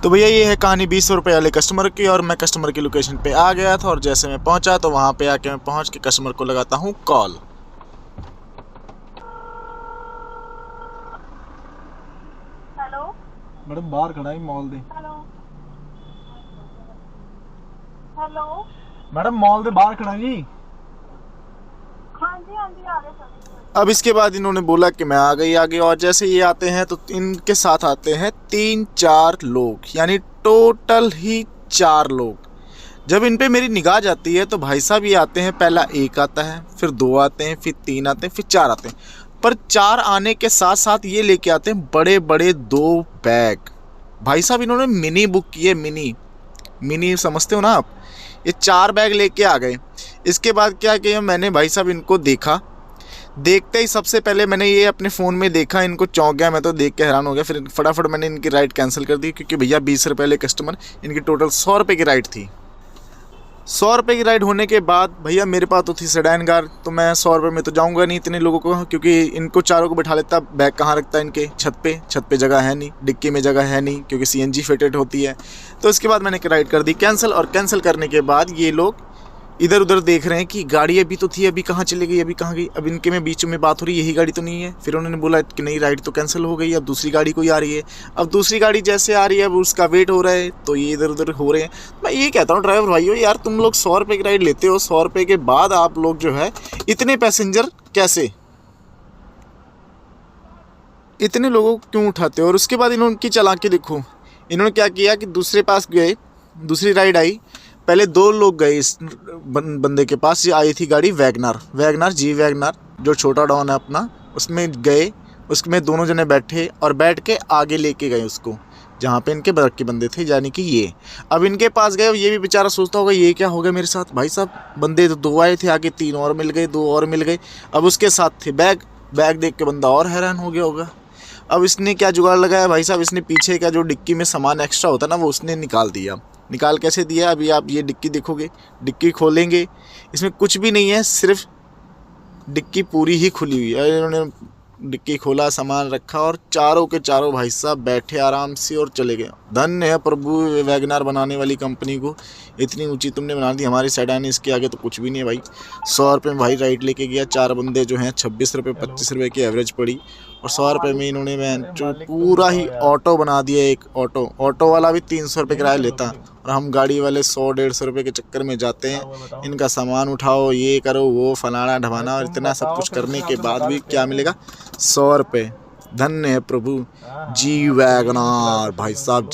तो भैया ये है कहानी 20 रुपये वाले कस्टमर की। और मैं कस्टमर की लोकेशन पे आ गया था और जैसे मैं पहुंचा तो वहां पे आके मैं पहुंच के कस्टमर को लगाता हूं कॉल। हेलो मैडम बाहर खड़ा है मॉल दे। हेलो हेलो मैडम मॉल दे बाहर खड़ा जी। हाँ जी आ गए सर। अब इसके बाद इन्होंने बोला कि मैं आ गई आगे। और जैसे ये आते हैं तो इनके साथ आते हैं 3-4 लोग, यानी टोटल ही 4 लोग। जब इन पे मेरी निगाह जाती है तो भाई साहब ये आते हैं, पहला 1 आता है, फिर 2 आते हैं, फिर 3 आते हैं, फिर 4 आते हैं। पर 4 आने के साथ साथ ये लेके आते हैं बड़े बड़े 2 बैग। भाई साहब इन्होंने मिनी बुक की है, मिनी समझते हो ना आप। ये 4 बैग लेके आ गए। इसके बाद क्या किया मैंने, भाई साहब इनको देखा। देखते ही सबसे पहले मैंने ये अपने फ़ोन में देखा, इनको चौंक गया, मैं तो देख के हैरान हो गया। फिर फटाफट मैंने इनकी राइड कैंसिल कर दी, क्योंकि भैया 20 रुपये वाले कस्टमर, इनकी टोटल 100 रुपये की राइड थी। 100 रुपये की राइड होने के बाद भैया मेरे पास तो थी सेडान कार, तो मैं 100 रुपये में तो जाऊंगा नहीं इतने लोगों को, क्योंकि इनको चारों को बैठा लेता। बैग कहाँ रखता है इनके, छत पे जगह है नहीं, डिक्की में जगह है नहीं, क्योंकि CNG फिटेड होती है। तो इसके बाद मैंने राइड कर दी कैंसिल। और कैंसिल करने के बाद ये लोग इधर उधर देख रहे हैं कि गाड़ी अभी तो थी, अभी कहाँ चली गई, अभी कहाँ गई। अब इनके में बीच में बात हो रही है, यही गाड़ी तो नहीं है। फिर उन्होंने बोला कि नहीं, राइड तो कैंसिल हो गई, अब दूसरी गाड़ी कोई आ रही है। अब दूसरी गाड़ी जैसे आ रही है, अब उसका वेट हो रहा है, तो ये इधर उधर हो रहे हैं। मैं ये कहता हूँ ड्राइवर भाइयों, यार तुम लोग 100 रुपये की राइड लेते हो, 100 रुपये के बाद आप लोग जो है इतने पैसेंजर कैसे, इतने लोगों को क्यों उठाते हो। और उसके बाद इन्होंने की चालाकी देखो, इन्होंने क्या किया कि दूसरे पास गए, दूसरी राइड आई। पहले 2 लोग गए इस बंदे के पास। ये आई थी गाड़ी वैगनार जी वैगनार, जो छोटा डॉन है अपना, उसमें गए। उसमें दोनों जने बैठे और बैठ के आगे लेके गए उसको, जहाँ पे इनके बरक के बंदे थे, यानी कि ये। अब इनके पास गए, ये भी बेचारा सोचता होगा ये क्या हो गया मेरे साथ। भाई साहब बंदे तो 2 आए थे, आगे 3 और मिल गए, 2 और मिल गए। अब उसके साथ थे बैग देख के बंदा और हैरान हो गया होगा। अब इसने क्या जुगाड़ लगाया भाई साहब, इसने पीछे का जो डिक्की में सामान एक्स्ट्रा होता ना, वो उसने निकाल दिया। निकाल कैसे दिया, अभी आप ये डिक्की देखोगे, डिक्की खोलेंगे, इसमें कुछ भी नहीं है, सिर्फ डिक्की पूरी ही खुली हुई है। इन्होंने डिक्की खोला, सामान रखा और चारों के चारों भाई साहब बैठे आराम से और चले गए। धन्य है प्रभु वैगनार बनाने वाली कंपनी को, इतनी ऊंची तुमने बना दी। हमारी सेडान इसके आगे तो कुछ भी नहीं है भाई। 100 रुपये में भाई राइड लेके गया, 4 बंदे जो हैं 26 रुपये 25 रुपये की एवरेज पड़ी। और 100 रुपये में इन्होंने जो पूरा ही ऑटो बना दिया। एक ऑटो वाला भी 300 रुपये किराया लेता, और हम गाड़ी वाले 100-150 रुपये के चक्कर में जाते हैं। इनका सामान उठाओ, ये करो, वो फलाना ढमाना, और इतना सब कुछ करने के बाद भी क्या मिलेगा, 100 रुपये। धन्य है प्रभु जी वैगनार भाई साहब जी।